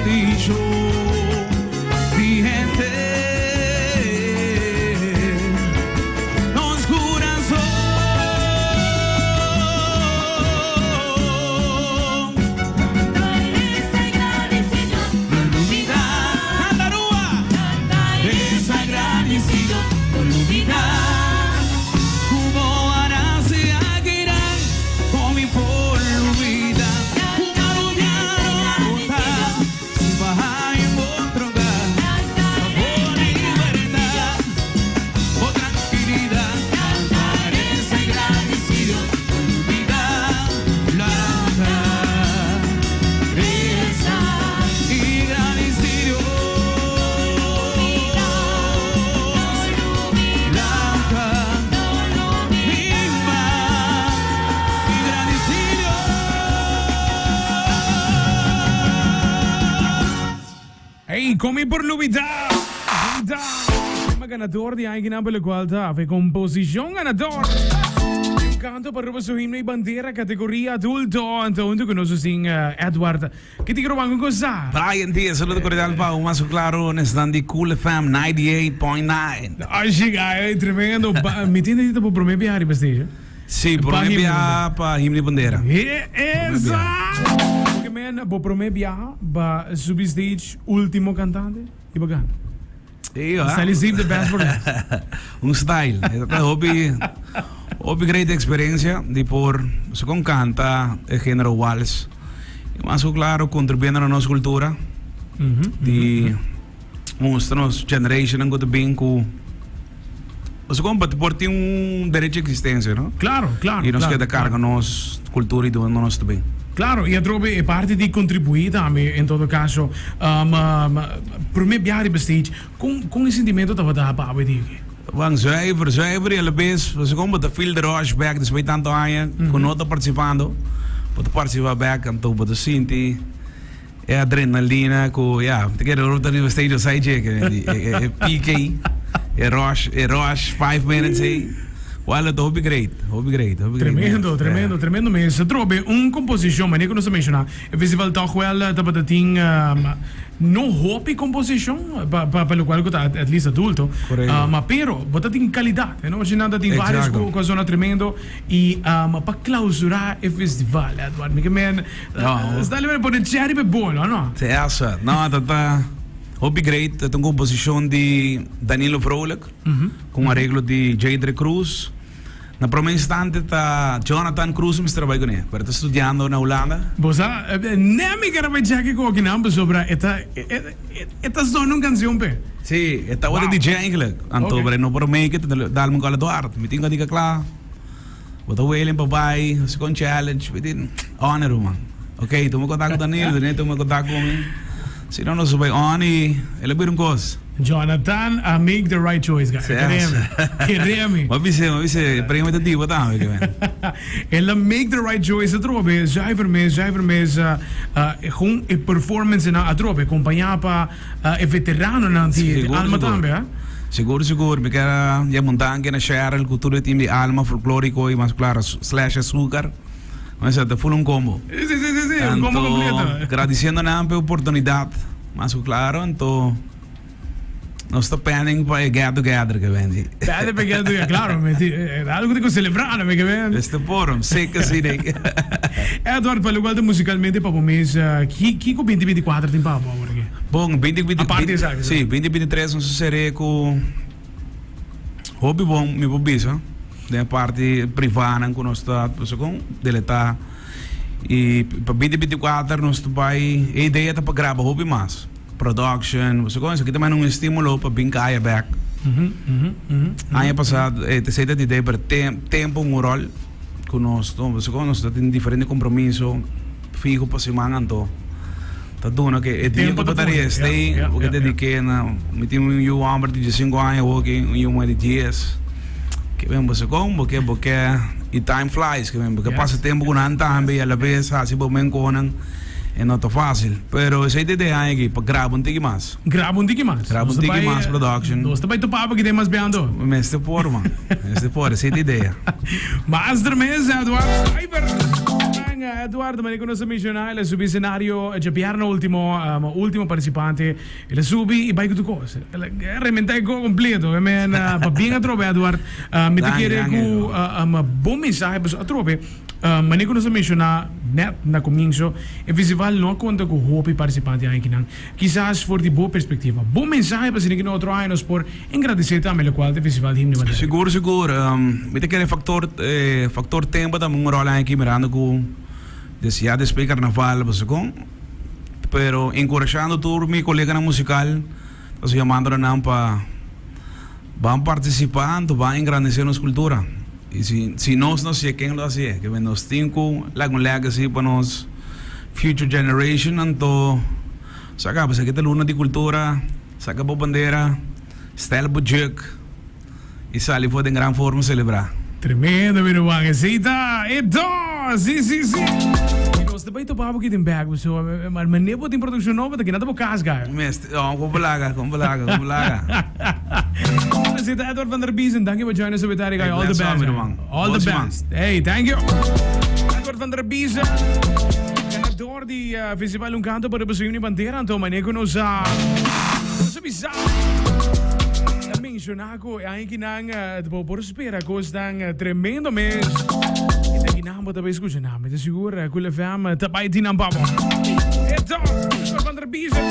dicho mi gente nos corazón eres agradecido por tu vida. Andarúa Eres agradecido por tu vida. como hará se aguirá con mi por vida una rubiana si baja en otro hogar sabor y libertad o tranquilidad Eres agradecido por tu vida. blanca esa y agradecido blanca misma y agradecido. Hey, come por Lubita! Tema ganador de Aigina Belegualta, fue composición ganador. Canto para roba su himno y bandera categoría adulto. Entonces, con nosotros sin Edward. ¿Qué te quiero con cosa? Brian Diaz, saludo cordial pa umas claro, están de Cool FM 98.9. Ay, chica, tremendo. Me tiene dito por promedio viajar y prestigio. Sí, por Pa mí himno. via pa himno bandera. Esa! Porque, man, por promedio viaja, va subir stage, último cantante. Y bacana. Sí, Style is the best for last. style. Esta hobby great experiencia de por se con canta el género waltz. Y más claro contribuyendo a nuestra cultura de mostrarnos generation en que bem com o com por ter derecho de existência, não? Claro. E nós claro, queda carga nossa cultura e do nós também. Claro, e a trobe é parte de contribuir também, em todo caso, para me viajar para stage, com esse sentimento estava da para a diga. Vang zuiver, e vez, você como te feel the rush back, depois tanto anos, com nota participando, pode participar back, então pode sentir é adrenalina, com te quero outra no stage sai é PK, é rush 5 minutes aí. Well, it hobby great. Tremendo mesmo. Trobe, composição, mas nem que não se menciona. O festival toch wel, dat ting, no hobby composição, para o qual eu at least adulto. Mas pero, bota ting qualidade, não? Se nada tem várias coisas tremendo e para clausurar o festival, Eduardo, porque man, está ali para o cherry bolo, não? É essa. Não, tá hobby great. É uma composição de Danilo Vrolijk, com arreglo de Jadre Cruz. Na primeira instante tá Jonathan Cruz me trabalha com ele, porque está estudando na Holanda. Bosa, nem me quero dizer que com aqui sobre esta só não canção pe. Sim, esta hora DJ eigenlijk. Então, para não por make it, dá me cola do arte. Me tinha dica claro. Bota o ele para bai, se com challenge, me tin honor man. Ok, tu me contato com Danilo, tu me contato com mim. Se não sube on e ele vira coisa. Jonathan, make the right choice, guys. Quereme. Mas você, prima de diva também, que vem. Ela make the right choice, a trobe, zuiver mes, gewoon e performance na a trobe, acompanhar pa e veterano na antiga, alma também, hè? Seguro, me quero já montar aqui na share a cultura de alma folclórico e mais claro, slash açúcar. Mas é full combo. Sim, um combo completo. Agradecendo a oportunidade, mas claro, então nós estamos pending para get together que vem. Pede para claro, algo de celebrar, que vem. Este forum, sei que sim. Eduardo, para igual de musicalmente para o mês, que com 2024 tem para porque. Bom, 2023, sim, 2023 não serei com hobby bom, me bobiça. Da parte privada com nós está, com deletar e para 2024 nós vai a ideia é para gravar hobby mais production, você conhece aqui também estímulo para brincar back. Ano passado, sei da ideia para tempo rol com nós, você conhece tem diferente compromisso, fico para semana então. Tá dando que é tempo para dar stay, porque dediquei na, me tinha um amor de 5 anos, hoje um de 10. Que vem você como porque e time flies que vem porque passa tempo com a também a vez assim por men conan é não tão fácil pero essa ideia é aqui para gravar tique mais production nós também tu papo que tem mais beando este por essa ideia Master Mesa Eduardo nang Eduardo, ma ne conosco menzionare il subi scenario già piano ultimo partecipante e la subi i bai tu cose. Rementai go completo, men pa bien trobe Eduardo. Mi te chiede ku bom mensaje a trobe. Ma ne conosco menzionare net na comincio e festival não conta com hopi participantes aqui não. Quizás for de boa perspectiva. Bom mensaje para se que não outro ano por agradecer também o qual o festival de himno. Seguro. Me te quer factor tempo também um rol aqui mirando com desejar despedir carnaval, pero encorajando todo mi colega na musical, nós chamando na para van participando, van engrandecer nossa cultura. E se nós não sei quem lo hace, que nós temos um legacy para nós future generation, então saca, você que tem luna de cultura, saca a bandeira, style budget e sali for em grande forma celebrar. Tremendo, meu irmão, aceita, então, sim. Nós também topamos aqui em bag, mas nem pode em produção nova, daqui nada para casgar. Mestre, como balaga. Zit Edward van der Biesen, dank je voor joinen zo meteen. All the best. All the best. Hey, thank you. Edward van der Biesen. Ganador di Festival Un Canto per Posizioni Bandera, então mané que nos bizarro. Mencionaco e anche nang por spera costan tremendo mês. E daqui não bota bem escutar, mas é seguro, com a fama, tá pai tinha babo. Então, Edward van der Biesen.